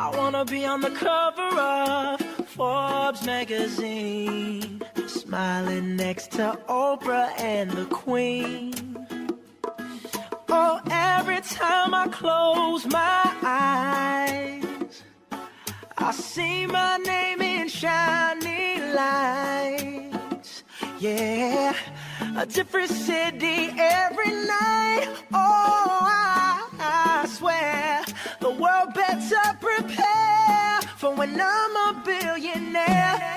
I wanna be on the cover of Forbes magazine, smiling next to Oprah and the Queen. Oh, every time I close my eyes, I see my name in shining lights. Yeah, a different city every night. Oh, I swear the world better prepare for when I'm a billionaire.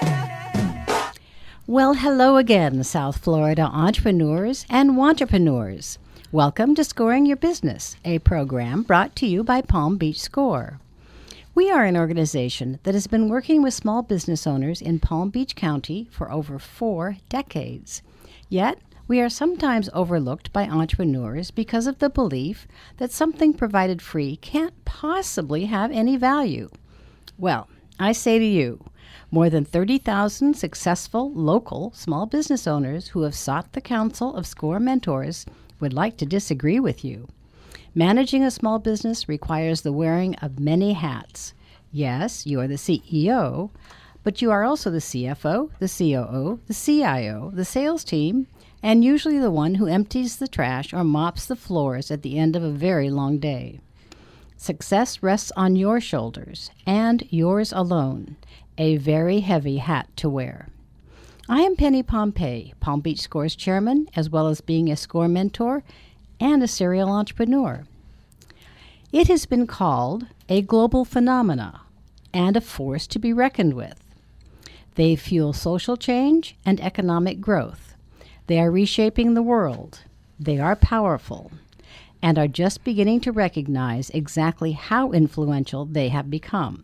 Well, hello again, South Florida entrepreneurs and wantrepreneurs. Welcome to Scoring Your Business, a program brought to you by Palm Beach Score. We are an organization that has been working with small business owners in Palm Beach County for over 4 decades. Yet, we are sometimes overlooked by entrepreneurs because of the belief that something provided free can't possibly have any value. Well, I say to you, more than 30,000 successful local small business owners who have sought the counsel of SCORE mentors would like to disagree with you. Managing a small business requires the wearing of many hats. Yes, you are the CEO, but you are also the CFO, the COO, the CIO, the sales team, and usually the one who empties the trash or mops the floors at the end of a very long day. Success rests on your shoulders, and yours alone, a very heavy hat to wear. I am Penny Pompei, Palm Beach Score's chairman, as well as being a SCORE mentor and a serial entrepreneur. It has been called a global phenomena and a force to be reckoned with. They fuel social change and economic growth. They are reshaping the world. They are powerful and are just beginning to recognize exactly how influential they have become.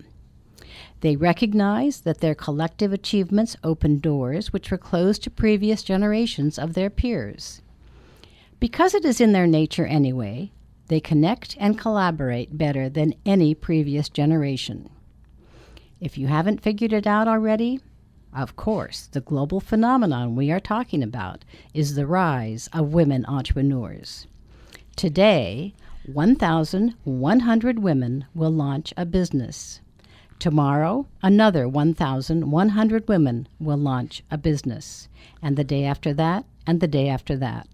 They recognize that their collective achievements open doors which were closed to previous generations of their peers. Because it is in their nature anyway, they connect and collaborate better than any previous generation. If you haven't figured it out already, of course, the global phenomenon we are talking about is the rise of women entrepreneurs. Today, 1,100 women will launch a business. Tomorrow, another 1,100 women will launch a business, and the day after that, and the day after that.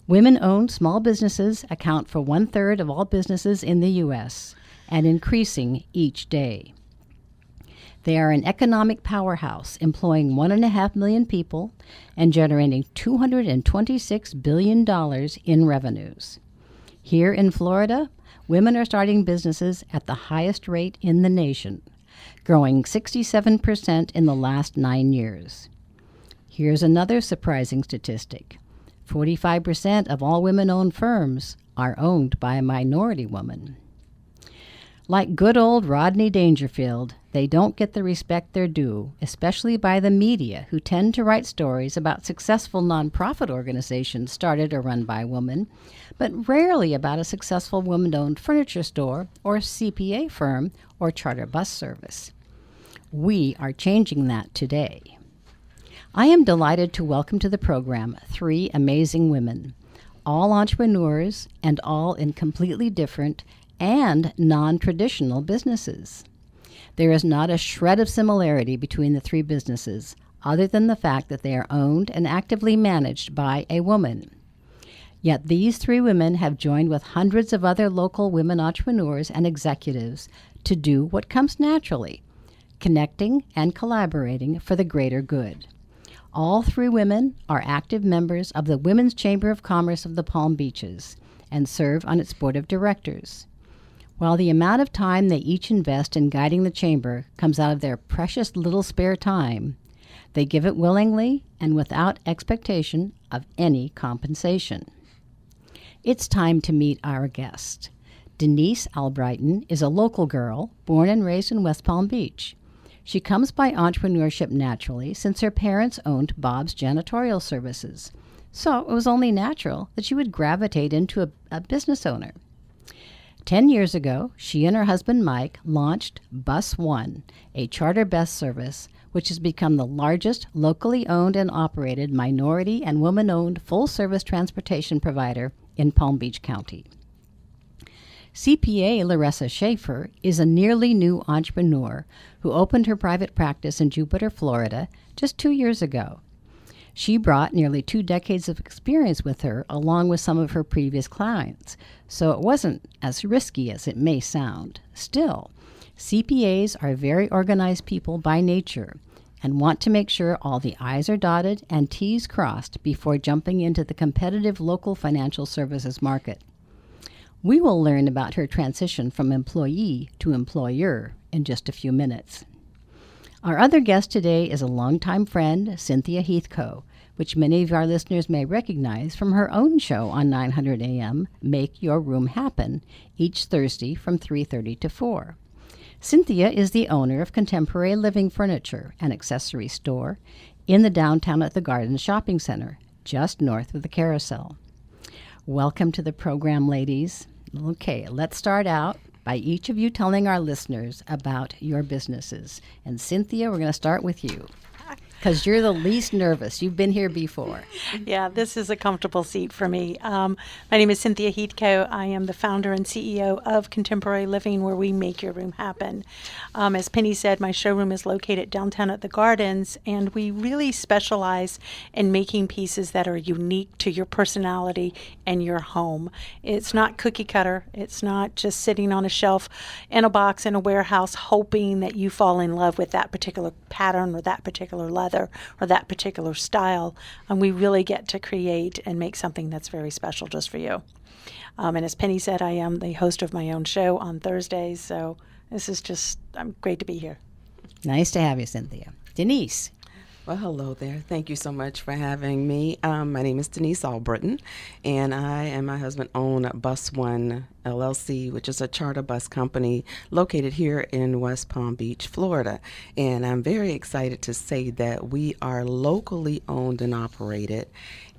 Women-owned small businesses account for 1/3 of all businesses in the U.S., and increasing each day. They are an economic powerhouse, employing 1.5 million people and generating $226 billion in revenues. Here in Florida, women are starting businesses at the highest rate in the nation, growing 67% in the last 9 years. Here's another surprising statistic. 45% of all women-owned firms are owned by a minority woman. Like good old Rodney Dangerfield, they don't get the respect they're due, especially by the media, who tend to write stories about successful nonprofit organizations started or run by women, but rarely about a successful woman-owned furniture store or CPA firm or charter bus service. We are changing that today. I am delighted to welcome to the program 3 amazing women, all entrepreneurs and all in completely different and non-traditional businesses. There is not a shred of similarity between the 3 businesses, other than the fact that they are owned and actively managed by a woman. Yet these 3 women have joined with hundreds of other local women entrepreneurs and executives to do what comes naturally, connecting and collaborating for the greater good. All 3 women are active members of the Women's Chamber of Commerce of the Palm Beaches and serve on its board of directors. While the amount of time they each invest in guiding the chamber comes out of their precious little spare time, they give it willingly and without expectation of any compensation. It's time to meet our guest. Denise Albrighton is a local girl born and raised in West Palm Beach. She comes by entrepreneurship naturally since her parents owned Bob's Janitorial Services, so it was only natural that she would gravitate into a business owner. 10 years ago, she and her husband Mike launched Bus One, a charter bus service which has become the largest locally owned and operated minority and woman-owned full-service transportation provider in Palm Beach County. CPA Larissa Schaefer is a nearly new entrepreneur who opened her private practice in Jupiter, Florida, just 2 years ago. She brought nearly 2 decades of experience with her, along with some of her previous clients, so it wasn't as risky as it may sound. Still, CPAs are very organized people by nature and want to make sure all the I's are dotted and T's crossed before jumping into the competitive local financial services market. We will learn about her transition from employee to employer in just a few minutes. Our other guest today is a longtime friend, Cynthia Heathcote, which many of our listeners may recognize from her own show on 900 AM, Make Your Room Happen, each Thursday from 3:30 to 4. Cynthia is the owner of Contemporary Living Furniture, an accessory store, in the downtown at the Gardens Shopping Center, just north of the Carousel. Welcome to the program, ladies. Okay, let's start out by each of you telling our listeners about your businesses. And Cynthia, we're going to start with you because you're the least nervous. You've been here before. Yeah, this is a comfortable seat for me. My name is Cynthia Heathcote. I am the founder and CEO of Contemporary Living, where we make your room happen. As Penny said, my showroom is located downtown at the Gardens, and we really specialize in making pieces that are unique to your personality and your home. It's not cookie cutter. It's not just sitting on a shelf in a box in a warehouse hoping that you fall in love with that particular pattern or that particular leather or that particular style. And we really get to create and make something that's very special just for you. And as Penny said, I am the host of my own show on Thursdays, so this is just, I'm great to be here. Nice to have you, Cynthia. Denise. Well, hello there. Thank you so much for having me. My name is Denise Albritton, and I and my husband own Bus One LLC, which is a charter bus company located here in West Palm Beach, Florida. And I'm very excited to say that we are locally owned and operated,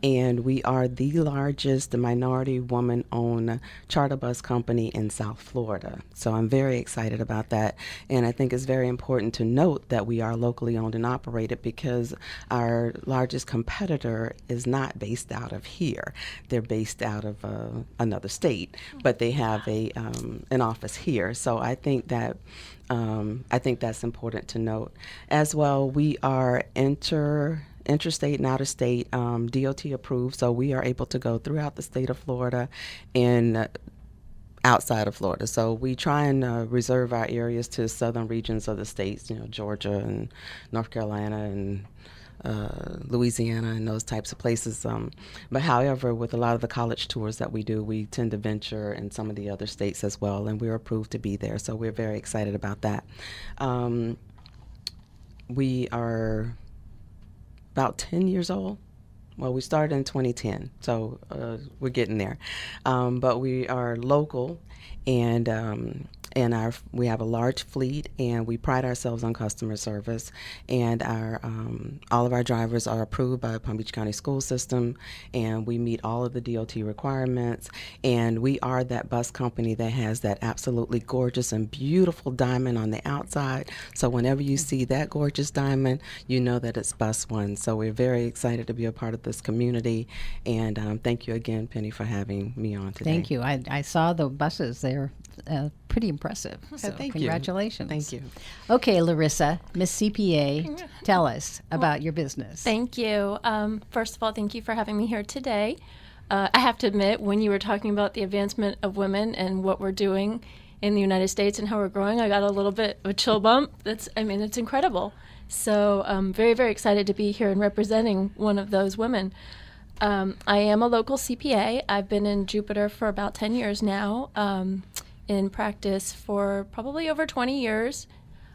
and we are the largest minority woman-owned charter bus company in South Florida. So I'm very excited about that. And I think it's very important to note that we are locally owned and operated because our largest competitor is not based out of here. They're based out of another state, but they have an office here. So I think that that's important to note. As well, we are interstate and out-of-state DOT approved, so we are able to go throughout the state of Florida and outside of Florida. So we try and reserve our areas to southern regions of the states, Georgia and North Carolina and Louisiana and those types of places. But however, with a lot of the college tours that we do, we tend to venture in some of the other states as well, and we're approved to be there. So we're very excited about that. We are about 10 years old. Well, we started in 2010, so we're getting there. But we are local, and we have a large fleet, and we pride ourselves on customer service. And all of our drivers are approved by the Palm Beach County School System, and we meet all of the DOT requirements. And we are that bus company that has that absolutely gorgeous and beautiful diamond on the outside. So whenever you see that gorgeous diamond, you know that it's Bus One. So we're very excited to be a part of this community. And thank you again, Penny, for having me on today. Thank you. I saw the buses there. Pretty impressive. So thank congratulations. You. Thank you. Okay, Larissa, Miss CPA, tell us about your business. Thank you. First of all, thank you for having me here today. I have to admit, when you were talking about the advancement of women and what we're doing in the United States and how we're growing, I got a little bit of a chill bump. It's incredible. So I'm very, very excited to be here and representing one of those women. I am a local CPA. I've been in Jupiter for about 10 years now. In practice for probably over 20 years.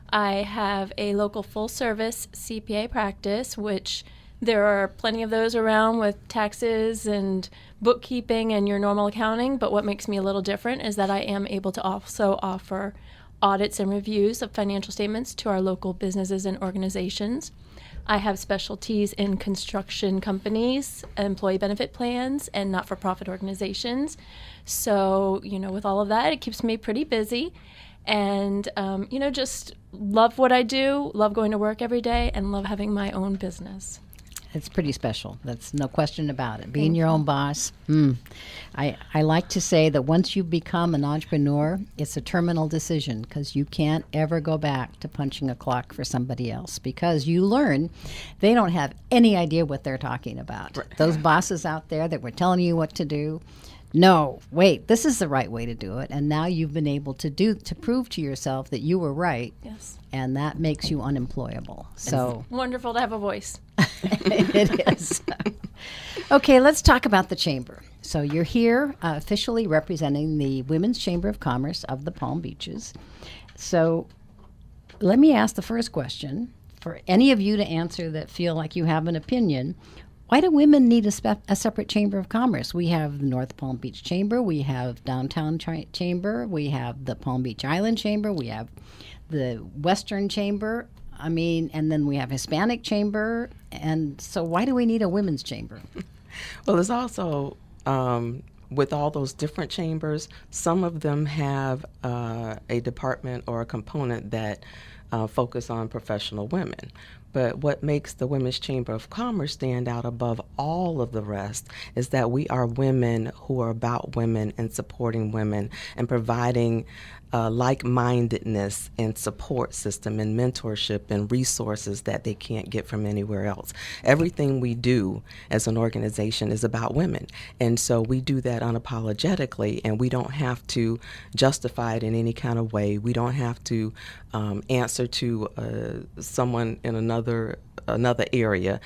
I have a local full-service CPA practice, which there are plenty of those around with taxes and bookkeeping and your normal accounting, but what makes me a little different is that I am able to also offer audits and reviews of financial statements to our local businesses and organizations. I have specialties in construction companies, employee benefit plans, and not-for-profit organizations. So, with all of that, it keeps me pretty busy. And, just love what I do, love going to work every day, and love having my own business. It's pretty special. That's no question about it. Being your own boss. I like to say that once you become an entrepreneur, it's a terminal decision because you can't ever go back to punching a clock for somebody else because you learn they don't have any idea what they're talking about. Right. Those bosses out there that were telling you what to do, no, wait, this is the right way to do it. And now you've been able to prove to yourself that you were right. Yes. And that makes you unemployable. So Wonderful to have a voice. it is. Okay, let's talk about the chamber. So you're here officially representing the Women's Chamber of Commerce of the Palm Beaches. So let me ask the first question. For any of you to answer that feel like you have an opinion, why do women need a separate chamber of commerce? We have the North Palm Beach Chamber, we have Downtown Chamber, we have the Palm Beach Island Chamber, we have the Western Chamber, and then we have Hispanic Chamber. And so why do we need a women's chamber? Well, there's also, with all those different chambers, some of them have a department or a component that focus on professional women. But what makes the Women's Chamber of Commerce stand out above all of the rest is that we are women who are about women and supporting women and providing like-mindedness and support system and mentorship and resources that they can't get from anywhere else. Everything we do as an organization is about women. And so we do that unapologetically, and we don't have to justify it in any kind of way. We don't have to answer to someone in another area.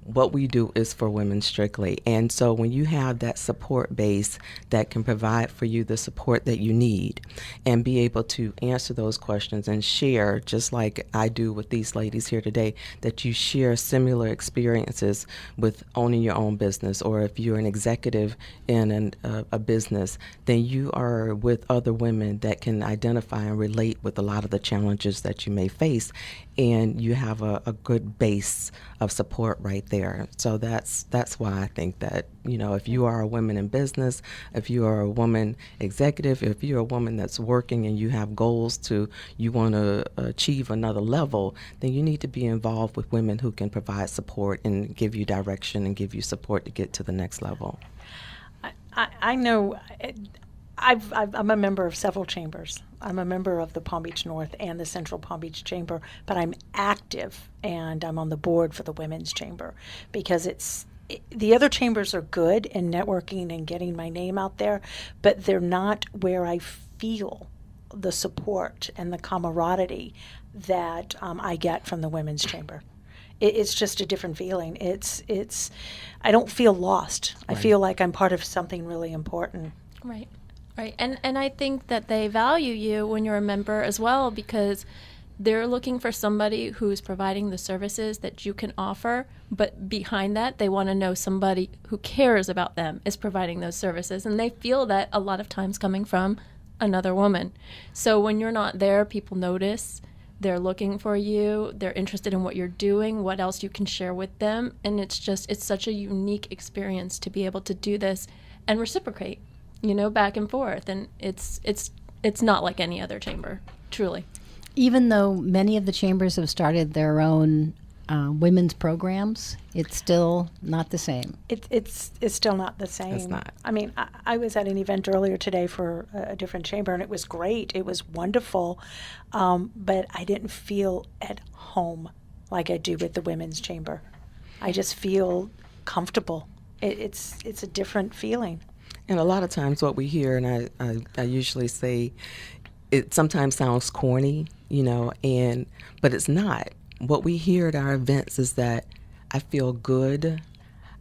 What we do is for women strictly. And so when you have that support base that can provide for you the support that you need and be able to answer those questions and share, just like I do with these ladies here today, that you share similar experiences with owning your own business, or if you're an executive in a business, then you are with other women that can identify and relate with a lot of the challenges that you may face, and you have a good base of support right there. So that's why I think that, if you are a woman in business, if you are a woman executive, if you're a woman that's working and you have goals you want to achieve another level, then you need to be involved with women who can provide support and give you direction and give you support to get to the next level. I know. I'm a member of several chambers. I'm a member of the Palm Beach North and the Central Palm Beach Chamber, but I'm active and I'm on the board for the Women's Chamber because the other chambers are good in networking and getting my name out there, but they're not where I feel the support and the camaraderie that I get from the Women's Chamber. It's just a different feeling. I don't feel lost. Right. I feel like I'm part of something really important. Right. Right. And I think that they value you when you're a member as well, because they're looking for somebody who's providing the services that you can offer, but behind that, they want to know somebody who cares about them is providing those services. And they feel that a lot of times coming from another woman. So when you're not there, people notice. They're looking for you. They're interested in what you're doing, what else you can share with them. And it's such a unique experience to be able to do this and reciprocate, back and forth. And it's not like any other chamber, truly. Even though many of the chambers have started their own women's programs, it's still not the same. It's still not the same. It's not. I mean, I was at an event earlier today for a different chamber, and it was great. It was wonderful, but I didn't feel at home like I do with the women's chamber. I just feel comfortable. It's a different feeling. And a lot of times what we hear, and I usually say, it sometimes sounds corny, but it's not. What we hear at our events is that I feel good,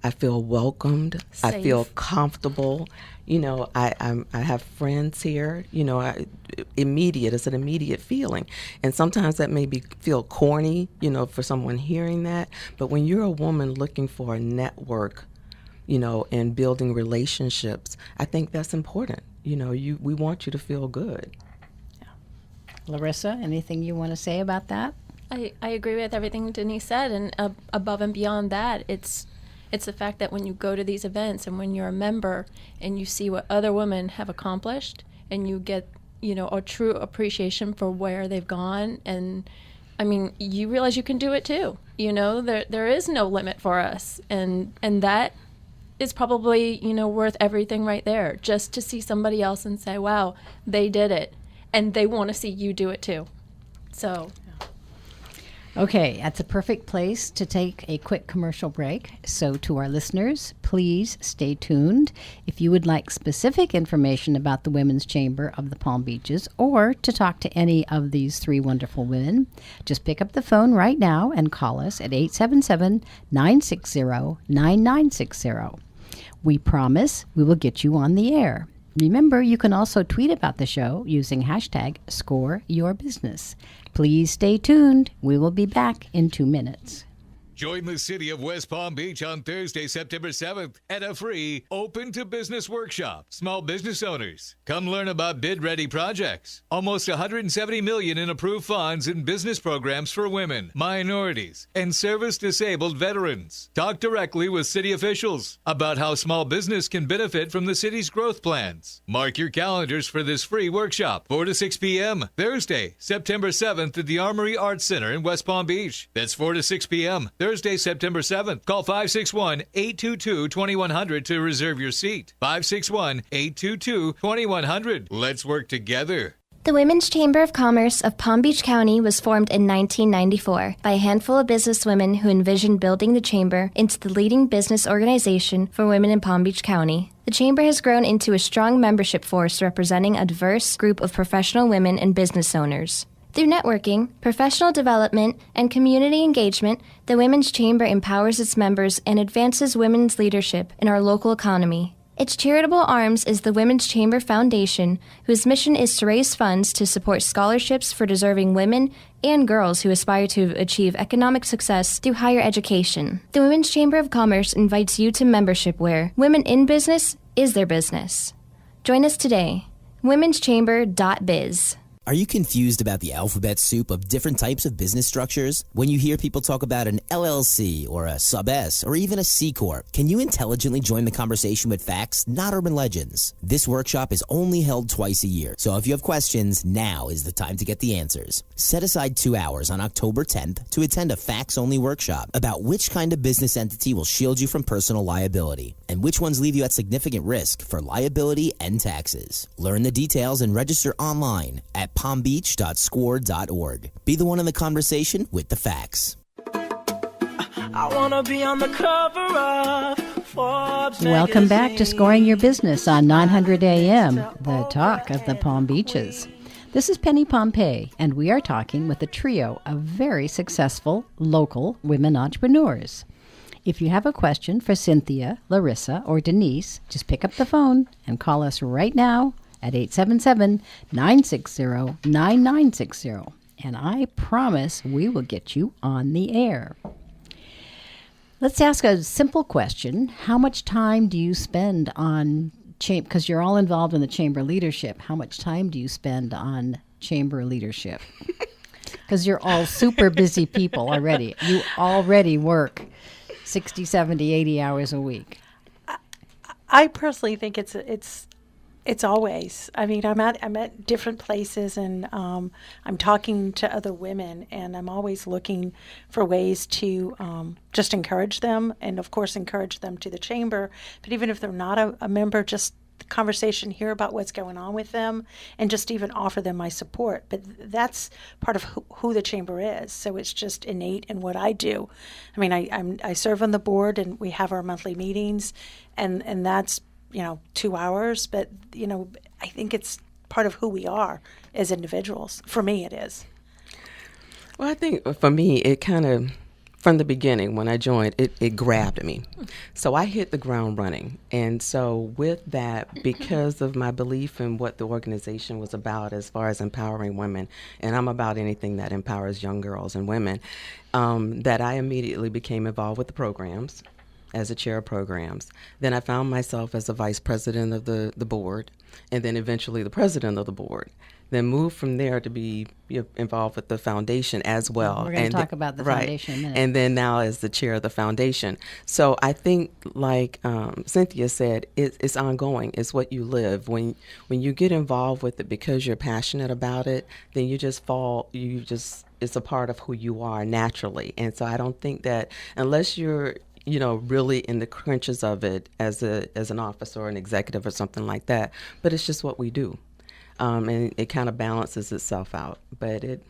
I feel welcomed, Safe. I feel comfortable. I have friends here. It's an immediate feeling, and sometimes that may feel corny, for someone hearing that. But when you're a woman looking for a network, and building relationships, I think that's important. We want you to feel good. Yeah. Larissa, anything you want to say about that? I agree with everything Denise said, and above and beyond that, it's the fact that when you go to these events and when you're a member and you see what other women have accomplished and you get, a true appreciation for where they've gone. And I mean, you realize you can do it too. You know, there is no limit for us. And that is probably, worth everything right there. Just to see somebody else and say, wow, they did it. And they want to see you do it too. So. Okay, that's a perfect place to take a quick commercial break. So to our listeners, please stay tuned. If you would like specific information about the Women's Chamber of the Palm Beaches or to talk to any of these three wonderful women, just pick up the phone right now and call us at 877-960-9960. We promise we will get you on the air. Remember, you can also tweet about the show using hashtag #ScoreYourBusiness. Please stay tuned. We will be back in 2 minutes. Join the city of West Palm Beach on Thursday, September 7th at a free Open to Business workshop. Small business owners, come learn about bid-ready projects. Almost $170 million in approved funds and business programs for women, minorities, and service-disabled veterans. Talk directly with city officials about how small business can benefit from the city's growth plans. Mark your calendars for this free workshop, 4 to 6 p.m. Thursday, September 7th at the Armory Arts Center in West Palm Beach. That's 4 to 6 p.m. Thursday, September 7th. Call 561-822-2100 to reserve your seat. 561-822-2100. Let's work together. The Women's Chamber of Commerce of Palm Beach County was formed in 1994 by a handful of businesswomen who envisioned building the chamber into the leading business organization for women in Palm Beach County. The chamber has grown into a strong membership force representing a diverse group of professional women and business owners. Through networking, professional development, and community engagement, the Women's Chamber empowers its members and advances women's leadership in our local economy. Its charitable arms is the Women's Chamber Foundation, whose mission is to raise funds to support scholarships for deserving women and girls who aspire to achieve economic success through higher education. The Women's Chamber of Commerce invites you to membership where women in business is their business. Join us today. womenschamber.biz. Are you confused about the alphabet soup of different types of business structures? When you hear people talk about an LLC or a Sub S or even a C Corp, can you intelligently join the conversation with facts, not urban legends? This workshop is only held twice a year, so if you have questions, now is the time to get the answers. Set aside 2 hours on October 10th to attend a facts-only workshop about which kind of business entity will shield you from personal liability and which ones leave you at significant risk for liability and taxes. Learn the details and register online at palmbeach.score.org. Be the one in the conversation with the facts. I wanna be on the cover of Forbes Welcome back to magazine. Scoring Your Business on 900 AM, the talk of the Palm Beaches. This is Penny Pompei, and we are talking with a trio of very successful local women entrepreneurs. If you have a question for Cynthia, Larissa, or Denise, just pick up the phone and call us right now at 877-960-9960. And I promise we will get you on the air. Let's ask a simple question. How much time do you spend on chamber, because you're all involved in the chamber leadership, how much time do you spend on chamber leadership? Because you're all super busy people already. You already work 60, 70, 80 hours a week. I personally think it's always. I mean, I'm at different places, and I'm talking to other women, and I'm always looking for ways to just encourage them, and of course encourage them to the chamber. But even if they're not a member, just the conversation, hear about what's going on with them, and just even offer them my support. But that's part of who the chamber is. So it's just innate in what I do. I mean, I serve on the board, and we have our monthly meetings, and that's 2 hours, but I think it's part of who we are as individuals. For me, it is. Well, I think for me, it kind of, from the beginning, when I joined, it grabbed me. So I hit the ground running. And so with that, because of my belief in what the organization was about as far as empowering women, and I'm about anything that empowers young girls and women, that I immediately became involved with the programs as a chair of programs. Then I found myself as a vice president of the board, and then eventually the president of the board. then move from there to be involved with the foundation as well. We're going to talk about the foundation in a minute. And then now as the chair of the foundation. So I think, like Cynthia said, it's ongoing. It's what you live. When you get involved with it because you're passionate about it, then it's a part of who you are naturally. And so I don't think that unless you're really in the crunches of it as an officer or an executive or something like that, but it's just what we do. And it kind of balances itself out, but it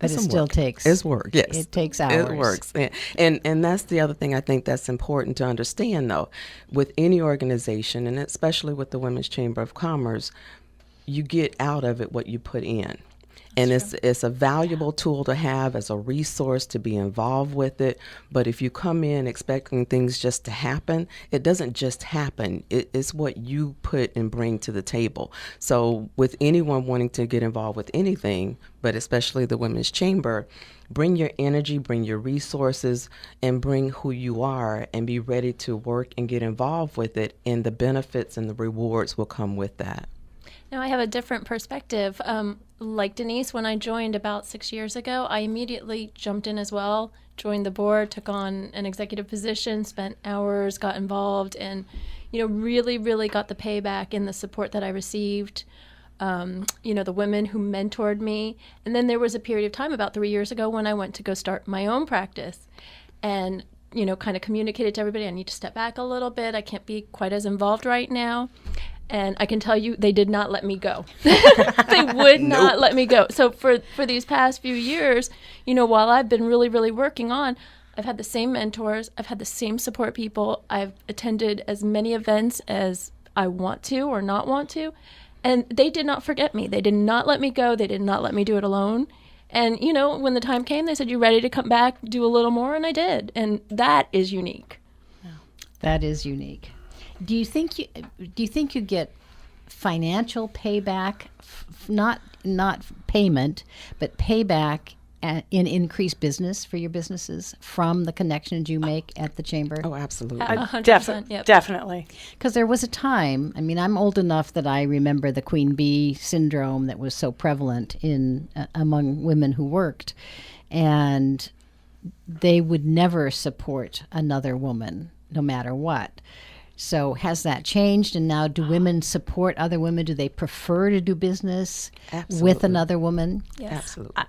still takes. It's work, yes. It takes hours. It works. And that's the other thing I think that's important to understand, though. With any organization, and especially with the Women's Chamber of Commerce, you get out of it what you put in. And it's a valuable tool to have as a resource to be involved with it. But if you come in expecting things just to happen, it doesn't just happen. It's what you put and bring to the table. So with anyone wanting to get involved with anything, but especially the Women's Chamber, bring your energy, bring your resources, and bring who you are, and be ready to work and get involved with it. And the benefits and the rewards will come with that. Now, I have a different perspective. Like Denise, when I joined about 6 years ago, I immediately jumped in as well, joined the board, took on an executive position, spent hours, got involved, and really, really got the payback in the support that I received. The women who mentored me. And then there was a period of time about 3 years ago when I went to go start my own practice. And kind of communicated to everybody, I need to step back a little bit. I can't be quite as involved right now. And I can tell you, they did not let me go. They would not let me go. So for these past few years, while I've been really, really working on, I've had the same mentors. I've had the same support people. I've attended as many events as I want to or not want to. And they did not forget me. They did not let me go. They did not let me do it alone. And, when the time came, they said, you ready to come back, do a little more? And I did. And that is unique. That is unique. Do you think you get financial payback, not payment, but payback in increased business for your businesses from the connections you make at the chamber? Oh, absolutely. 100%. Yep. Definitely. Because there was a time, I'm old enough that I remember the Queen Bee syndrome that was so prevalent among women who worked, and they would never support another woman no matter what. So has that changed? And now do women support other women? Do they prefer to do business with another woman? Yes. Absolutely.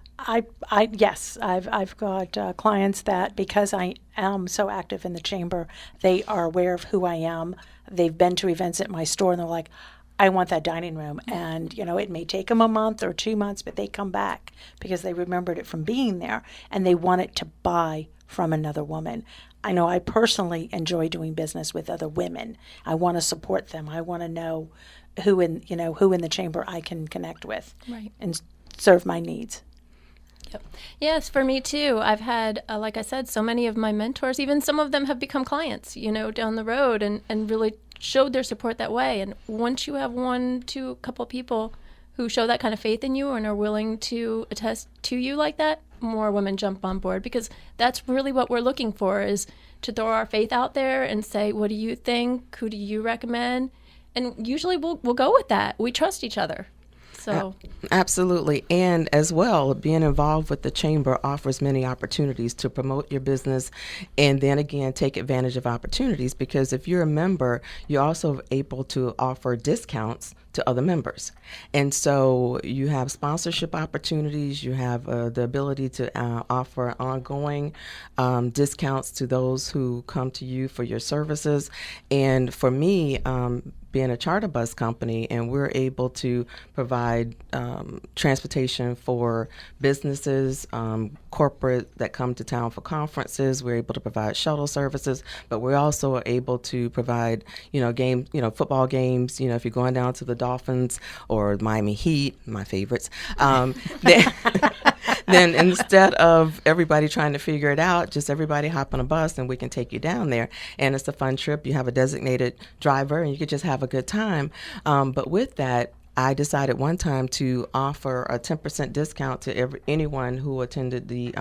Yes, I've got clients that, because I am so active in the chamber, they are aware of who I am. They've been to events at my store, and they're like, I want that dining room. And, it may take them a month or 2 months, but they come back because they remembered it from being there, and they want it to buy from another woman. I know I personally enjoy doing business with other women. I want to support them. I want to know who in the chamber I can connect with, right, and serve my needs. Yep. Yes, for me too. I've had, like I said, so many of my mentors, even some of them have become clients, down the road, and really showed their support that way. And once you have a couple people who show that kind of faith in you and are willing to attest to you like that, more women jump on board, because that's really what we're looking for, is to throw our faith out there and say, what do you think? Who do you recommend? And usually we'll go with that. We trust each other. So absolutely. And as well, being involved with the chamber offers many opportunities to promote your business, and then again take advantage of opportunities, because if you're a member, you're also able to offer discounts to other members. And so you have sponsorship opportunities, you have the ability to offer ongoing discounts to those who come to you for your services. And for me, being a charter bus company, and we're able to provide transportation for businesses, corporate that come to town for conferences. We're able to provide shuttle services, but we're also able to provide, football games. If you're going down to the Dolphins or Miami Heat, my favorites, then instead of everybody trying to figure it out, just everybody hop on a bus and we can take you down there. And it's a fun trip. You have a designated driver and you could just have a good time. But with that, I decided one time to offer a 10% discount to anyone who attended the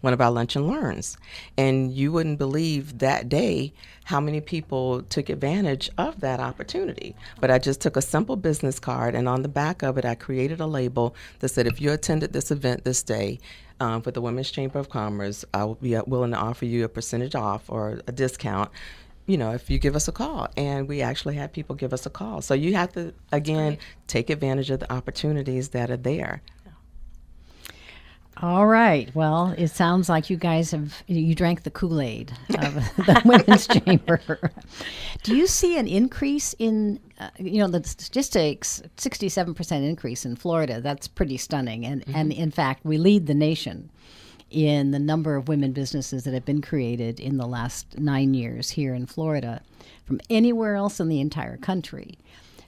one of our lunch and learns. And you wouldn't believe that day how many people took advantage of that opportunity. But I just took a simple business card, and on the back of it, I created a label that said, if you attended this event this day, for the Women's Chamber of Commerce, I will be willing to offer you a percentage off or a discount, if you give us a call. And we actually had people give us a call. So you have to, again, take advantage of the opportunities that are there. All right. Well, it sounds like you guys you drank the Kool-Aid of the Women's Chamber. Do you see an increase in, the statistics, 67% increase in Florida? That's pretty stunning. And in fact, we lead the nation in the number of women businesses that have been created in the last 9 years here in Florida from anywhere else in the entire country.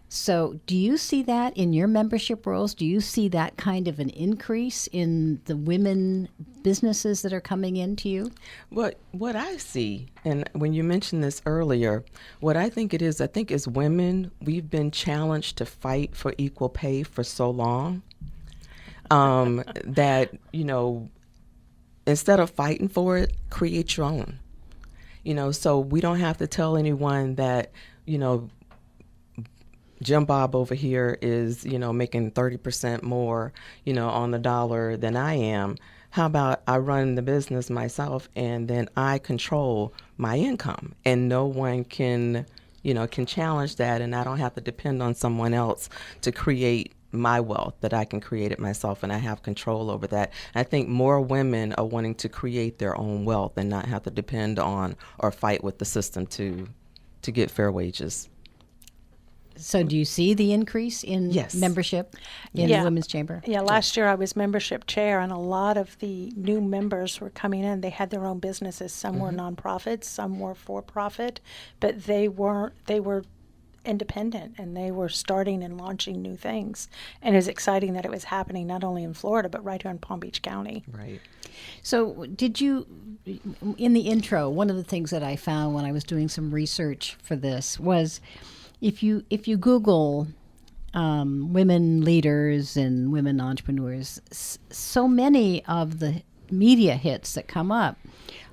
So do you see that in your membership roles? Do you see that kind of an increase in the women businesses that are coming into you? What I see, and when you mentioned this earlier, what I think it is, as women, we've been challenged to fight for equal pay for so long that, instead of fighting for it, create your own. So we don't have to tell anyone that, Jim Bob over here is, making 30% more, on the dollar than I am. How about I run the business myself and then I control my income, and no one can challenge that, and I don't have to depend on someone else to create my wealth, that I can create it myself and I have control over that. I think more women are wanting to create their own wealth and not have to depend on or fight with the system to get fair wages. So do you see the increase in membership in the Women's Chamber? Yeah, last year I was membership chair, and a lot of the new members were coming in. They had their own businesses. Some were nonprofits, some were for-profit, but they were independent, and they were starting and launching new things. And it was exciting that it was happening not only in Florida, but right here in Palm Beach County. Right. So did you, in the intro, one of the things that I found when I was doing some research for this was, if you Google women leaders and women entrepreneurs, so many of the media hits that come up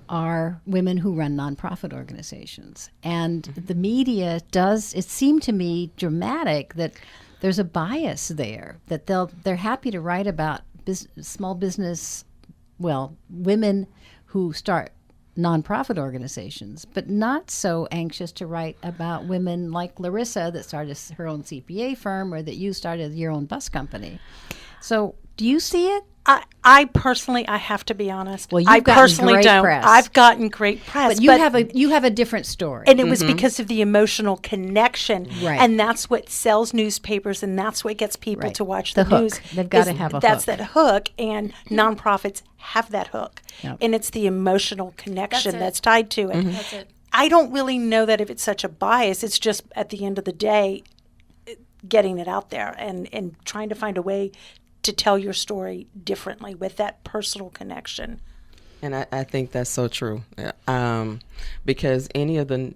are women who run nonprofit organizations. And the media it seemed to me dramatic that there's a bias there, that they're happy to write about small business, women who start nonprofit organizations, but not so anxious to write about women like Larissa that started her own CPA firm, or that you started your own bus company. So do you see it? I personally, I have to be honest. Well, you've I gotten personally great don't. press. I've gotten great press, but you have a different story, and it was because of the emotional connection, right? And that's what sells newspapers, and that's what gets people to watch the hook. news. They've got to have a that's hook. that hook, and nonprofits have that hook, and it's the emotional connection that's tied to it. That's it. I don't really know that if it's such a bias. It's just at the end of the day, getting it out there and trying to find a way to tell your story differently with that personal connection. And I think that's so true, because any of the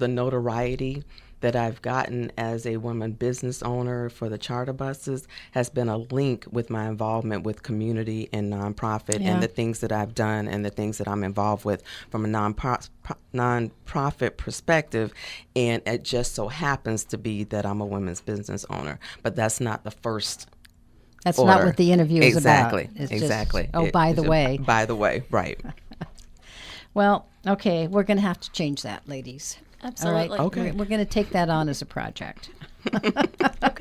notoriety that I've gotten as a woman business owner for the charter buses has been a link with my involvement with community and nonprofit, and the things that I've done and the things that I'm involved with from a nonprofit perspective. And it just so happens to be that I'm a women's business owner, but that's not the first. That's order. not what the interview is exactly. about. It's Exactly. Just, by the way. By the way, right. Well, okay, we're going to have to change that, ladies. Absolutely. All right? Okay. We're going to take that on as a project.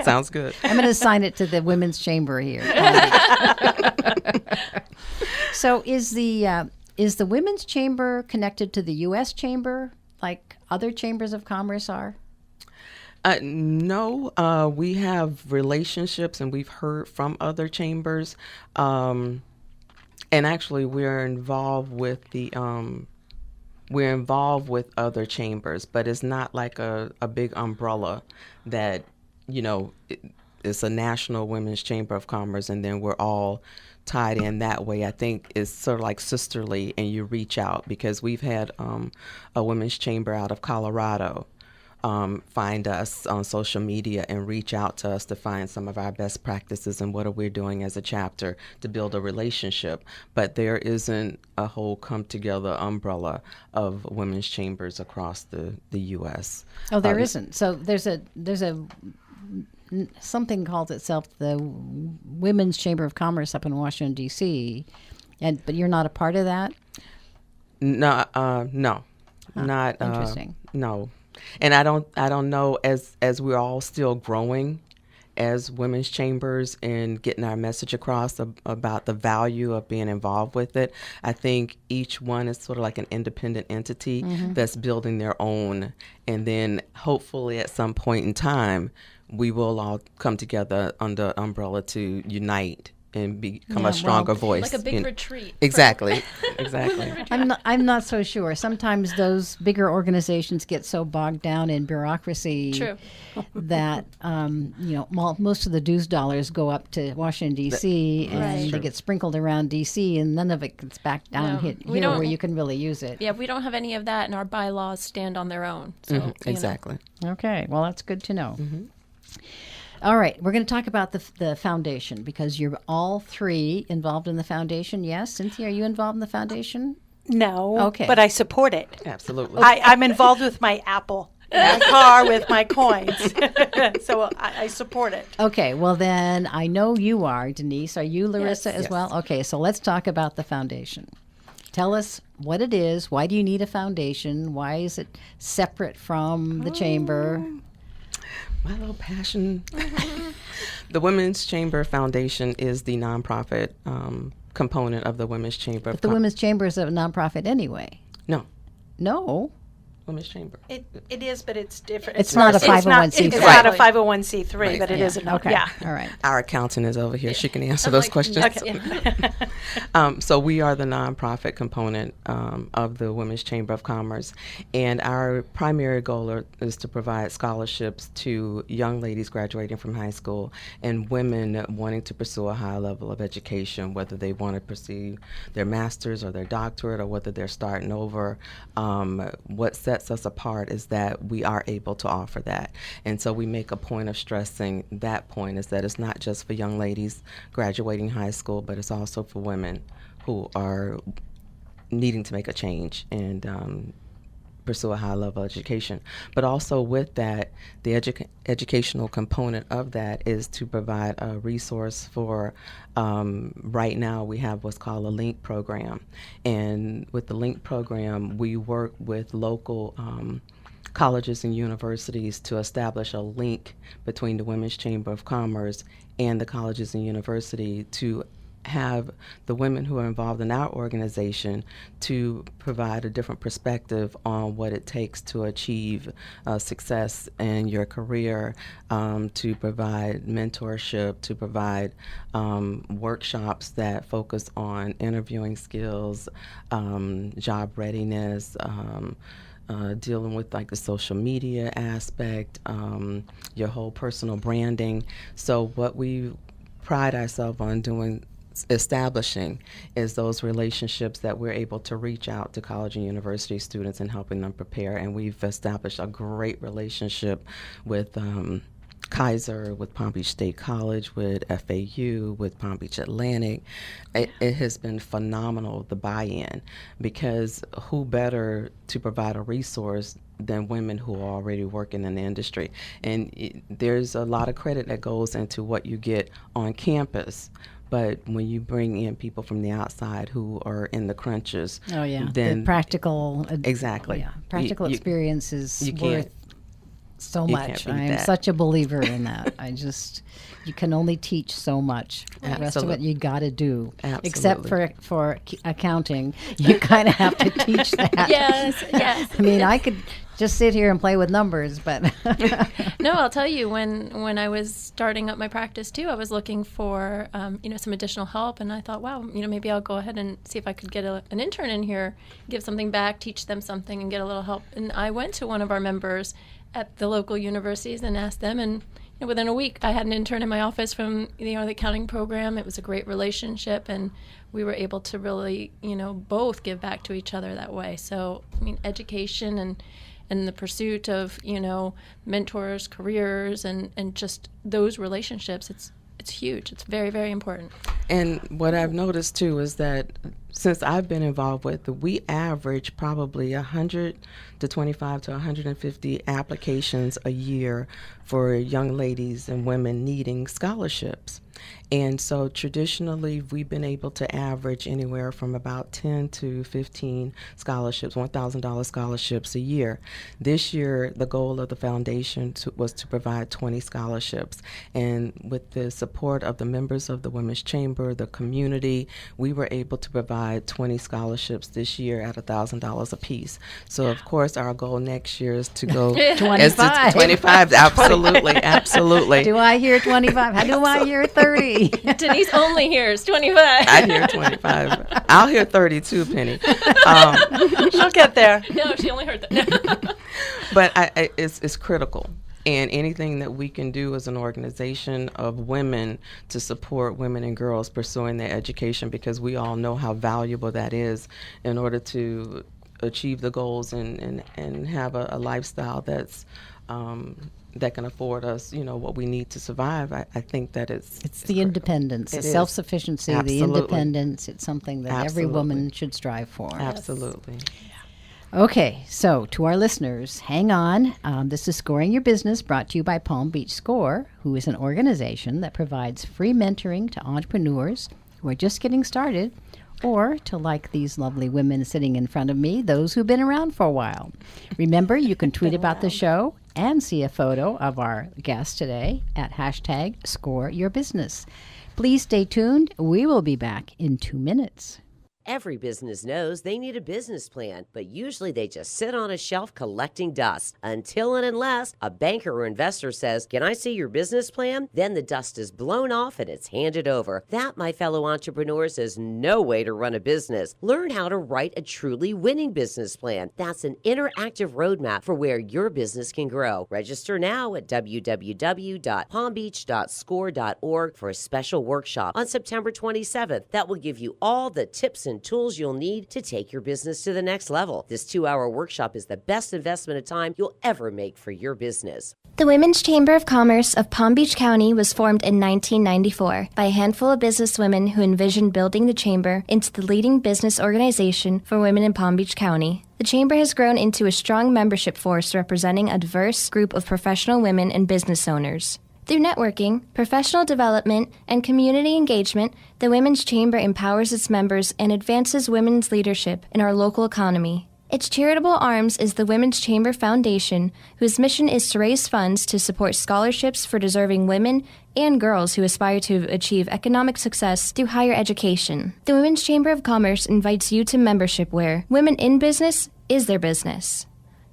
Sounds good. I'm going to assign it to the Women's Chamber here. So is the Women's Chamber connected to the U.S. Chamber like other chambers of commerce are? No, we have relationships, and we've heard from other chambers. And actually, we're involved with other chambers, but it's not like a big umbrella that, it's a national women's chamber of commerce, and then we're all tied in that way. I think it's sort of like sisterly, and you reach out, because we've had a women's chamber out of Colorado find us on social media and reach out to us to find some of our best practices and what are we doing as a chapter to build a relationship. But there isn't a whole come together umbrella of women's chambers across the U.S. Oh, there isn't. So there's a something calls itself the Women's Chamber of Commerce up in Washington, D.C., but you're not a part of that? No, not interesting. No, and I don't know, as we're all still growing as women's chambers and getting our message across about the value of being involved with it. I think each one is sort of like an independent entity that's building their own, and then hopefully at some point in time we will all come together under umbrella to unite and become a stronger voice. Like a big retreat. Exactly. I'm not so sure. Sometimes those bigger organizations get so bogged down in bureaucracy that most of the dues dollars go up to Washington D.C. and they get sprinkled around D.C. and none of it gets back down here where you can really use it. Yeah, we don't have any of that, and our bylaws stand on their own. So exactly. Okay, well that's good to know. All right, we're going to talk about the foundation because you're all three involved in the foundation. Yes, Cynthia, are you involved in the foundation? No, Okay. but I support it. Absolutely. I'm involved with my Apple in my car with my coins, so I support it. Okay, well then I know you are, Denise. Are you, Larissa, as Yes. well? Okay, so let's talk about the foundation. Tell us what it is. Why do you need a foundation? Why is it separate from the chamber? My little passion. The Women's Chamber Foundation is the nonprofit component of the Women's Chamber. But the Women's Chamber is a nonprofit anyway. No. Women's Chamber. It is, but it's different. It's not a 501c3. It's not a 501c3, Right. but it is a Okay. yeah. All right. Our accountant is over here. She can answer those questions. So we are the nonprofit component of the Women's Chamber of Commerce, and our primary goal is to provide scholarships to young ladies graduating from high school and women wanting to pursue a high level of education, whether they want to pursue their master's or their doctorate or whether they're starting over. What sets us apart is that we are able to offer that, and so we make a point of stressing that point is that it's not just for young ladies graduating high school, but it's also for women who are needing to make a change and pursue a high level education. But also with that, the educational component of that is to provide a resource for, right now we have what's called a LINK program. And with the LINK program, we work with local colleges and universities to establish a link between the Women's Chamber of Commerce and the colleges and university to have the women who are involved in our organization to provide a different perspective on what it takes to achieve success in your career, to provide mentorship, to provide workshops that focus on interviewing skills, job readiness, dealing with like the social media aspect, your whole personal branding. So what we pride ourselves on establishing is those relationships that we're able to reach out to college and university students and helping them prepare. And we've established a great relationship with Kaiser, with Palm Beach State College, with FAU, with Palm Beach Atlantic. It has been phenomenal, the buy-in, because who better to provide a resource than women who are already working in the industry. And there's a lot of credit that goes into what you get on campus. But when you bring in people from the outside who are in the crunches, then the practical exactly practical experience is worth so much. I'm that. such a believer in that. You can only teach so much. The rest of it you got to do. Absolutely. Except for accounting, you kind of have to teach that. Yes. I mean, I could just sit here and play with numbers, but No, I'll tell you, when I was starting up my practice too, I was looking for some additional help, and I thought, wow, maybe I'll go ahead and see if I could get an intern in here, give something back, teach them something, and get a little help. And I went to one of our members at the local universities and asked them, and within a week I had an intern in my office from the accounting program. It was a great relationship, and we were able to really both give back to each other that way. So I mean, education and the pursuit of, mentors, careers, and just those relationships. It's huge. It's very, very important. And what I've noticed too is that since I've been involved with it, we average probably 125 to 150 applications a year for young ladies and women needing scholarships. And so traditionally, we've been able to average anywhere from about 10 to 15 scholarships, $1,000 scholarships a year. This year, the goal of the foundation was to provide 20 scholarships. And with the support of the members of the Women's Chamber, the community, we were able to provide 20 scholarships this year at $1,000 apiece. So, of course, our goal next year is to go 25. 25. Absolutely, absolutely. Do I hear 25? How do I hear 30? Denise only hears 25. I hear 25. I'll hear 32, Penny. She'll get there. No, she only heard that. But it's critical. And anything that we can do as an organization of women to support women and girls pursuing their education, because we all know how valuable that is in order to achieve the goals and have a lifestyle that's that can afford us, what we need to survive. I think that it's the critical. Independence, the self-sufficiency, Absolutely. the independence. It's something that every Absolutely. woman should strive for. Absolutely. Okay, so to our listeners, hang on. This is Scoring Your Business, brought to you by Palm Beach Score, who is an organization that provides free mentoring to entrepreneurs who are just getting started, or to, like these lovely women sitting in front of me, those who've been around for a while. Remember, you can tweet about the show and see a photo of our guest today at #ScoreYourBusiness. Please stay tuned. We will be back in 2 minutes. Every business knows they need a business plan, but usually they just sit on a shelf collecting dust until and unless a banker or investor says, "Can I see your business plan?" Then the dust is blown off and it's handed over. That, my fellow entrepreneurs, is no way to run a business. Learn how to write a truly winning business plan. That's an interactive roadmap for where your business can grow. Register now at www.palmbeach.score.org for a special workshop on September 27th that will give you all the tips and tools you'll need to take your business to the next level. This 2-hour workshop is the best investment of time you'll ever make for your business. The Women's Chamber of Commerce of Palm Beach County was formed in 1994 by a handful of businesswomen who envisioned building the chamber into the leading business organization for women in Palm Beach County. The chamber has grown into a strong membership force representing a diverse group of professional women and business owners. Through networking, professional development, and community engagement, the Women's Chamber empowers its members and advances women's leadership in our local economy. Its charitable arms is the Women's Chamber Foundation, whose mission is to raise funds to support scholarships for deserving women and girls who aspire to achieve economic success through higher education. The Women's Chamber of Commerce invites you to membership where women in business is their business.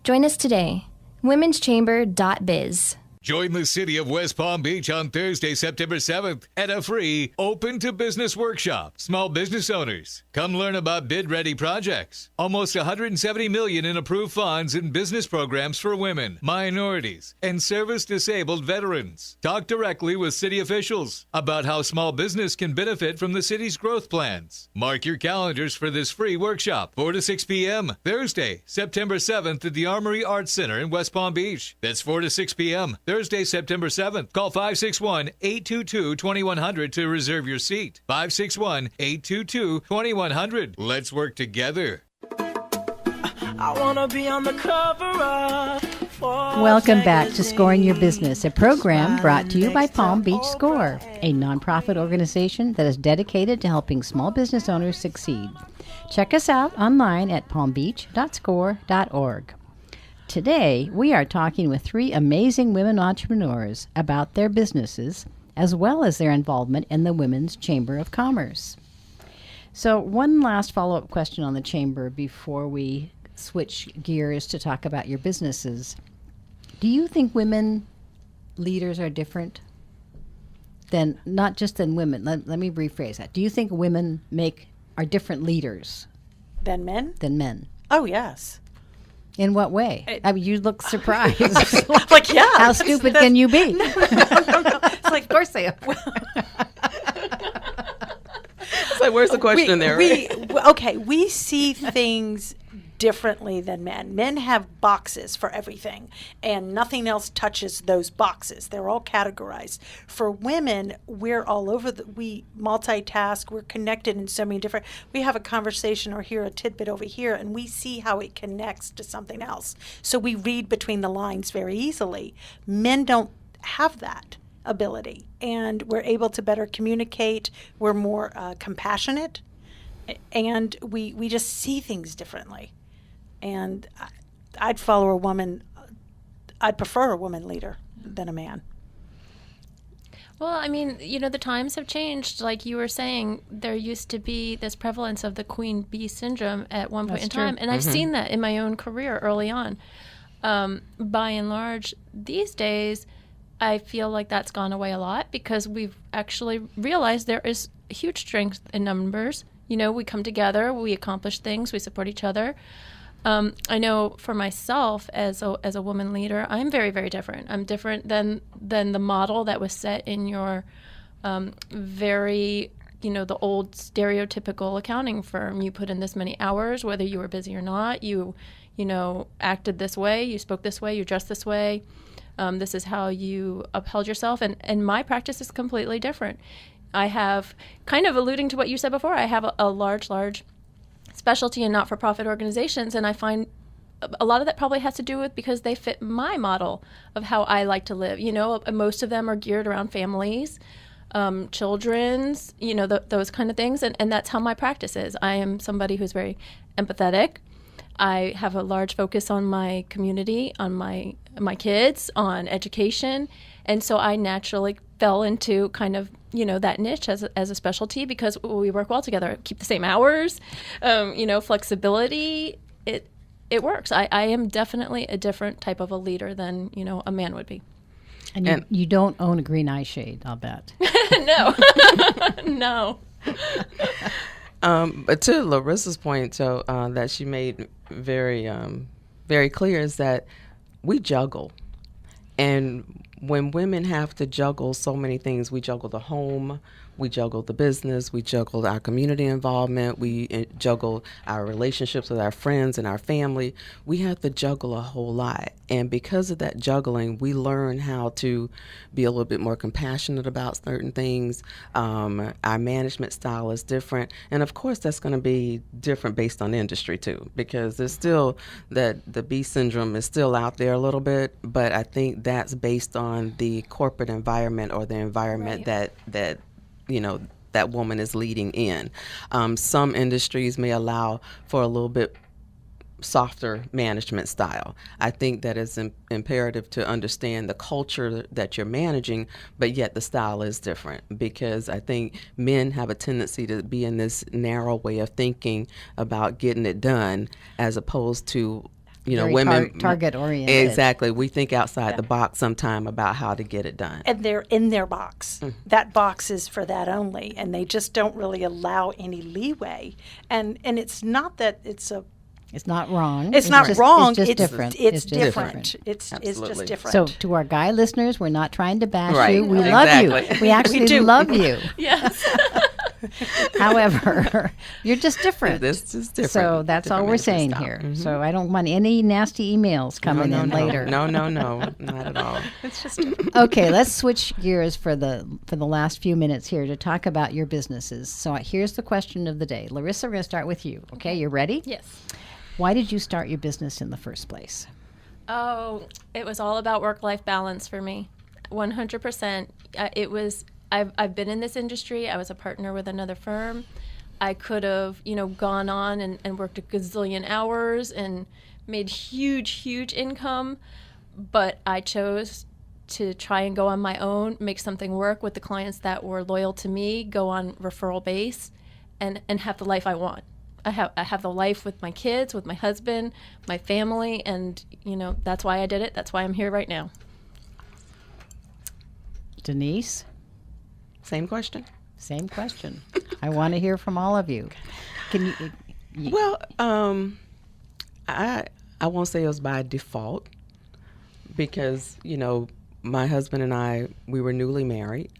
Join us today. womenschamber.biz. Join the city of West Palm Beach on Thursday, September 7th at a free Open to Business workshop. Small business owners, come learn about bid-ready projects. Almost $170 million in approved funds and business programs for women, minorities, and service-disabled veterans. Talk directly with city officials about how small business can benefit from the city's growth plans. Mark your calendars for this free workshop, 4 to 6 p.m., Thursday, September 7th at the Armory Arts Center in West Palm Beach. That's 4 to 6 p.m., Thursday, September 7th. Call 561-822-2100 to reserve your seat. 561-822-2100. Let's work together. I wanna be on the cover of Forbes Welcome back to magazine. Scoring Your Business, a program brought to you by Palm Beach Score, a nonprofit organization that is dedicated to helping small business owners succeed. Check us out online at palmbeach.score.org. Today, we are talking with 3 amazing women entrepreneurs about their businesses, as well as their involvement in the Women's Chamber of Commerce. So, one last follow-up question on the Chamber before we switch gears to talk about your businesses. Do you think women leaders are different than, not just than women, let me rephrase that. Do you think women are different leaders Than men? than men? Oh, yes. In what way? I mean, you look surprised. Like, yeah. How stupid can you be? No. It's like, Of course they are. It's like, where's the question there? Right? We see things differently than men. Men have boxes for everything, and nothing else touches those boxes. They're all categorized. For women, we're all over. We multitask. We're connected in so many different. We have a conversation or hear a tidbit over here, and we see how it connects to something else. So we read between the lines very easily. Men don't have that ability, and we're able to better communicate. We're more compassionate, and we just see things differently. And I'd follow a woman. I'd prefer a woman leader than a man. Well, I mean, the times have changed. Like you were saying, there used to be this prevalence of the queen bee syndrome at one point in time. And I've seen that in my own career early on. By and large, these days, I feel like that's gone away a lot because we've actually realized there is huge strength in numbers. We come together, we accomplish things, we support each other. I know for myself as a woman leader, I'm very, very different. I'm different than the model that was set in your very, the old stereotypical accounting firm. You put in this many hours, whether you were busy or not. You acted this way, you spoke this way, you dressed this way. This is how you upheld yourself. And my practice is completely different. I have, kind of alluding to what you said before, I have a large specialty in not-for-profit organizations, and I find a lot of that probably has to do with because they fit my model of how I like to live. Most of them are geared around families, children's, those kind of things, and that's how my practice is. I am somebody who's very empathetic. I have a large focus on my community, on my kids, on education, and so I naturally fell into kind of that niche as a specialty because we work well together, keep the same hours, flexibility. It works. I am definitely a different type of a leader than a man would be. And you don't own a green eye shade, I'll bet. No, no. But to Larissa's point, so that she made very, very clear is that we juggle, and when women have to juggle so many things, we juggle the home, we juggle the business, we juggle our community involvement, we juggle our relationships with our friends and our family. We have to juggle a whole lot. And because of that juggling, we learn how to be a little bit more compassionate about certain things. Our management style is different. And of course, that's going to be different based on industry too, because there's still the bee syndrome is still out there a little bit, but I think that's based on the corporate environment or the environment that that woman is leading in. Some industries may allow for a little bit softer management style. I think that it's imperative to understand the culture that you're managing, but yet the style is different, because I think men have a tendency to be in this narrow way of thinking about getting it done, as opposed to women target oriented. Exactly. We think outside the box sometime about how to get it done. And they're in their box. That box is for that only, and they just don't really allow any leeway. And it's not that it's not wrong. It's not wrong. It's just different. It's different. It's just different. So to our guy listeners, we're not trying to bash right. you. We Exactly. love you. We actually love you. Yes. However, you're just different. This is different. So that's all we're saying here. Mm-hmm. So I don't want any nasty emails coming in later. No, not at all. It's just okay. Let's switch gears for the last few minutes here to talk about your businesses. So here's the question of the day. Larissa, we're going to start with you. Okay, you ready? Yes. Why did you start your business in the first place? Oh, it was all about work-life balance for me. 100%. It was. I've been in this industry. I was a partner with another firm. I could have, gone on and worked a gazillion hours and made huge income, but I chose to try and go on my own, make something work with the clients that were loyal to me, go on referral base, and have the life I want. I have the life with my kids, with my husband, my family, and that's why I did it. That's why I'm here right now. Denise? Same question. Same question. I want to hear from all of you. Can you? Well, I won't say it was by default, because my husband and I, we were newly married,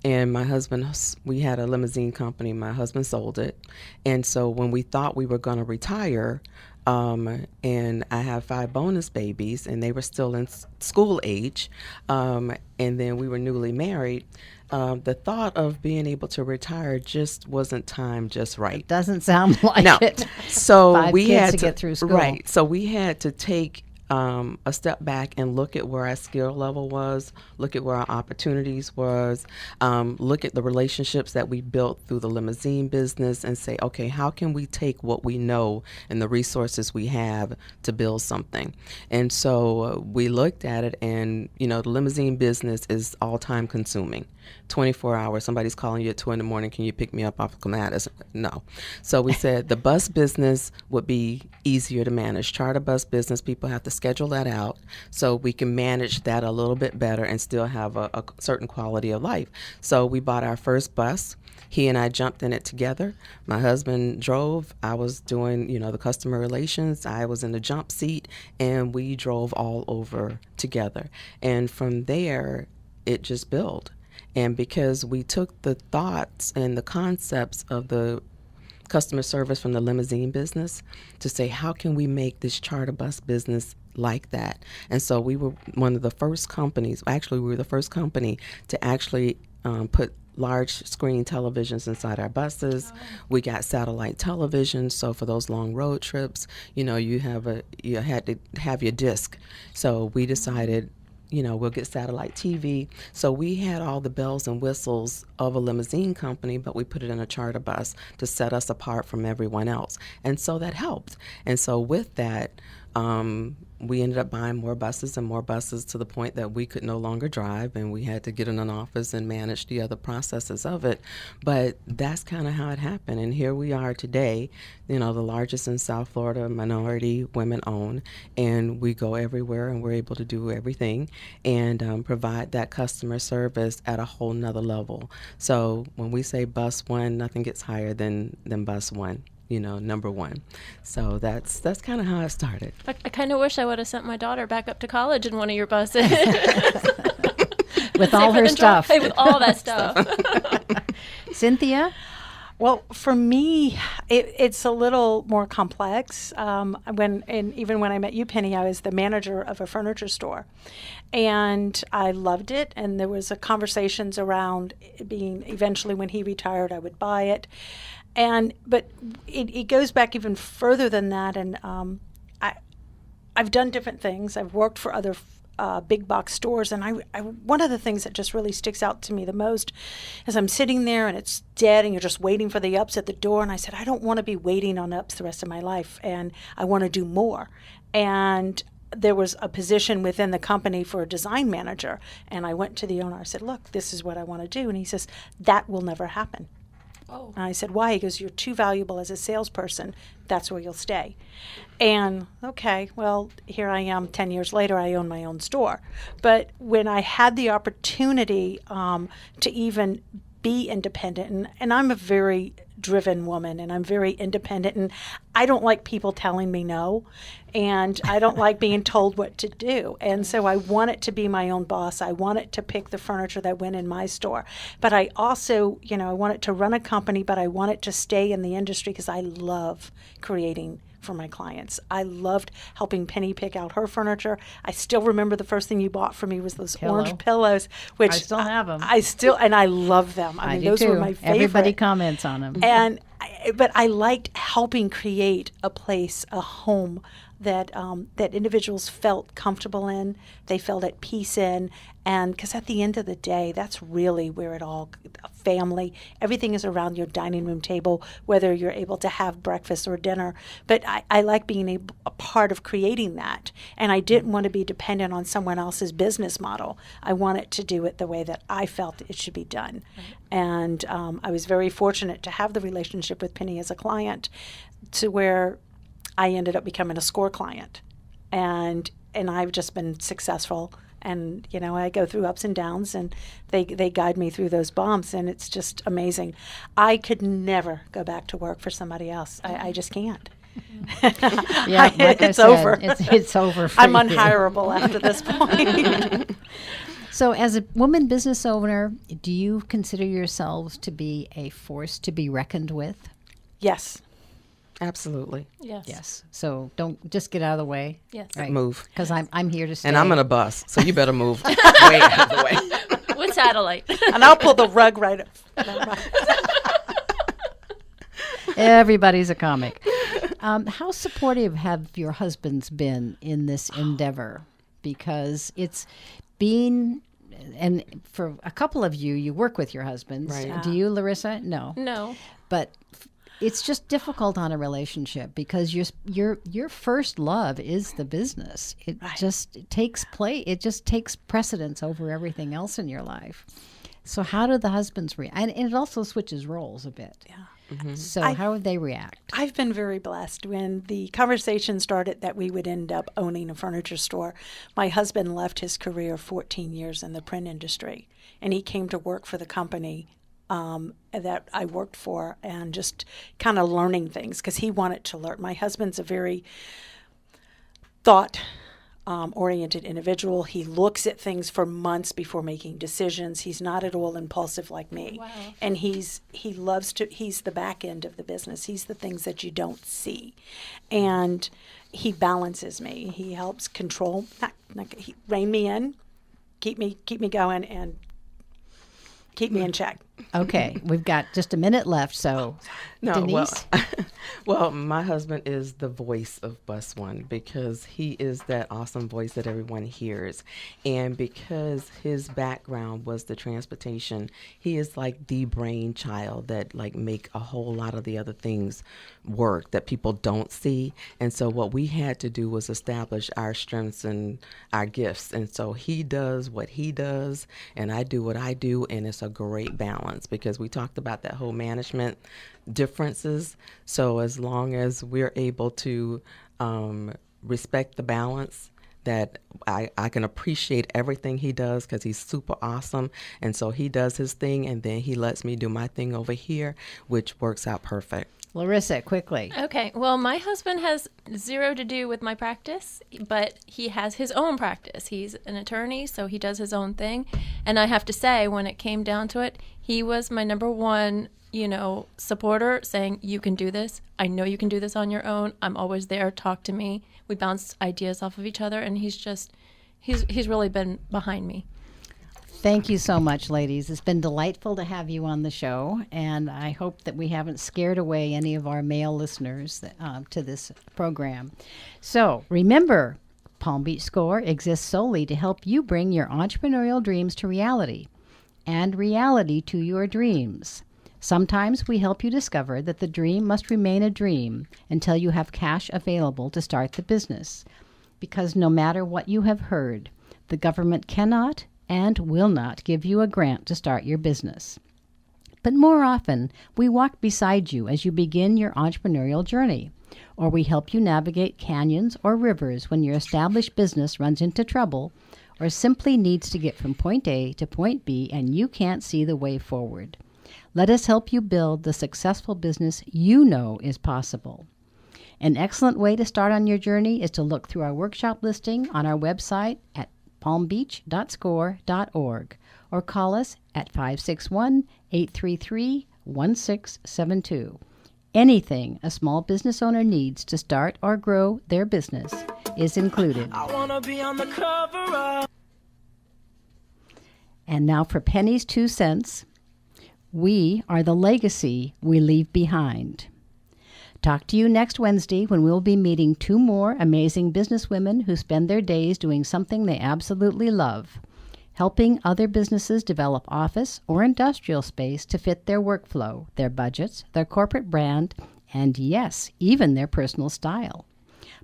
and my husband, we had a limousine company. My husband sold it, and so when we thought we were going to retire, And I have 5 bonus babies, and they were still in school age. And then we were newly married. The thought of being able to retire just wasn't timed just right. Doesn't sound like No. it. So 5 we kids had to get through school. Right. So we had to take a step back and look at where our skill level was, look at where our opportunities was, look at the relationships that we built through the limousine business and say, okay, how can we take what we know and the resources we have to build something? And so we looked at it, and, the limousine business is all time consuming. 24 hours, somebody's calling you at 2 in the morning, can you pick me up off of Clematis? No. So we said the bus business would be easier to manage. Charter bus business, people have to schedule that out so we can manage that a little bit better and still have a certain quality of life. So we bought our first bus. He and I jumped in it together. My husband drove. I was doing, the customer relations. I was in the jump seat, and we drove all over together. And from there, it just built. And because we took the thoughts and the concepts of the customer service from the limousine business to say, how can we make this charter bus business like that? And so we were one of the first companies, actually we were the first company to actually put large screen televisions inside our buses. We got satellite television, so for those long road trips, you had to have your disc. So we decided, we'll get satellite TV. So we had all the bells and whistles of a limousine company, but we put it in a charter bus to set us apart from everyone else. And so that helped. And so with that, we ended up buying more buses and more buses to the point that we could no longer drive, and we had to get in an office and manage the other processes of it. But that's kind of how it happened. And here we are today, the largest in South Florida, minority women owned, and we go everywhere, and we're able to do everything and provide that customer service at a whole nother level. So when we say bus one, nothing gets higher than bus one. Number one. So that's kind of how it started. I kind of wish I would have sent my daughter back up to college in one of your buses. With all her stuff. With all that stuff. Cynthia? Well, for me, it's a little more complex. Even when I met you, Penny, I was the manager of a furniture store, and I loved it. And there was conversations around it being eventually when he retired, I would buy it. But it goes back even further than that. And I've done different things. I've worked for other big box stores, and I one of the things that just really sticks out to me the most is I'm sitting there and it's dead, and you're just waiting for the ups at the door. And I said, I don't want to be waiting on ups the rest of my life, and I want to do more. And there was a position within the company for a design manager, and I went to the owner. I said, look, this is what I want to do. And he says, that will never happen. Oh. And I said, why? He goes, you're too valuable as a salesperson. That's where you'll stay. And okay, well, here I am 10 years later, I own my own store. But when I had the opportunity to even be independent, and I'm a very driven woman, and I'm very independent, and I don't like people telling me no, and I don't like being told what to do. And so I want it to be my own boss. I want it to pick the furniture that went in my store. But I also, I want it to run a company, but I want it to stay in the industry because I love creating for my clients. I loved helping Penny pick out her furniture. I still remember the first thing you bought for me was those orange pillows, which I still have them. And I love them. I mean, do those too. were my favorite. Everybody comments on them. But I liked helping create a place, a home that individuals felt comfortable in, they felt at peace in, and because at the end of the day, that's really where it all, family, everything is around your dining room table, whether you're able to have breakfast or dinner. But I like being a part of creating that, and I didn't want to be dependent on someone else's business model. I wanted to do it the way that I felt it should be done. Right. And I was very fortunate to have the relationship with Penny as a client to where I ended up becoming a SCORE client, and I've just been successful. And I go through ups and downs, and they guide me through those bumps, and it's just amazing. I could never go back to work for somebody else. I just can't. Yeah, like it's I said, over. It's over. For I'm you. unhireable after this point. So, as a woman business owner, do you consider yourselves to be a force to be reckoned with? Yes. Absolutely. Yes. Yes. So don't just get out of the way. Yes. Right. Move. Because I'm here to stay. And I'm in a bus, so you better move way out of the way. With satellite. And I'll pull the rug right up. Everybody's a comic. How supportive have your husbands been in this endeavor? Because it's been, and for a couple of you, you work with your husbands. Right. Do you, Larissa? No. No. But it's just difficult on a relationship because your first love is the business. It just takes precedence over everything else in your life. So how do the husbands react? And it also switches roles a bit. Yeah. So how would they react? I've been very blessed. When the conversation started that we would end up owning a furniture store, my husband left his career 14 years in the print industry, and he came to work for the company that I worked for, and just kind of learning things because he wanted to learn. My husband's a very oriented individual. He looks at things for months before making decisions. He's not at all impulsive like me. Wow. And he's the back end of the business. He's the things that you don't see. And he balances me. He helps control, rein me in, keep me going, and keep me in check. Okay, we've got just a minute left, so Denise? Well, my husband is the voice of Bus One because he is that awesome voice that everyone hears. And because his background was the transportation, he is like the brainchild that make a whole lot of the other things work that people don't see. And so what we had to do was establish our strengths and our gifts. And so he does what he does, and I do what I do, and it's a great balance because we talked about that whole management differences. So as long as we're able to respect the balance, that I can appreciate everything he does because he's super awesome. And so he does his thing, and then he lets me do my thing over here, which works out perfect. Larissa, quickly. Okay. Well, my husband has zero to do with my practice, but he has his own practice. He's an attorney, so he does his own thing. And I have to say, when it came down to it, he was my number one, supporter, saying, you can do this. I know you can do this on your own. I'm always there. Talk to me. We bounce ideas off of each other, and he's really been behind me. Thank you so much, ladies. It's been delightful to have you on the show, and I hope that we haven't scared away any of our male listeners to this program. So remember, Palm Beach Score exists solely to help you bring your entrepreneurial dreams to reality and reality to your dreams. Sometimes we help you discover that the dream must remain a dream until you have cash available to start the business. Because no matter what you have heard, the government cannot and will not give you a grant to start your business. But more often, we walk beside you as you begin your entrepreneurial journey, or we help you navigate canyons or rivers when your established business runs into trouble or simply needs to get from point A to point B and you can't see the way forward. Let us help you build the successful business you know is possible. An excellent way to start on your journey is to look through our workshop listing on our website at palmbeach.score.org or call us at 561-833-1672. Anything a small business owner needs to start or grow their business is included. I wanna be on the cover of. And now for Penny's 2 cents. We are the legacy we leave behind. Talk to you next Wednesday when we'll be meeting 2 more amazing businesswomen who spend their days doing something they absolutely love, helping other businesses develop office or industrial space to fit their workflow, their budgets, their corporate brand, and yes, even their personal style.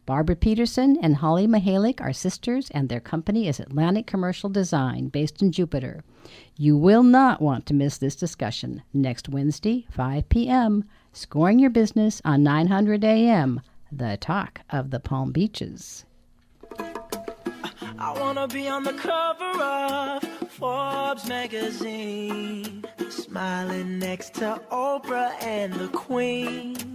Barbara Peterson and Holly Mihalik are sisters, and their company is Atlantic Commercial Design, based in Jupiter. You will not want to miss this discussion next Wednesday, 5 p.m., Scoring Your Business on 900 a.m., the talk of the Palm Beaches. I wanna be on the cover of Forbes magazine, smiling next to Oprah and the Queen.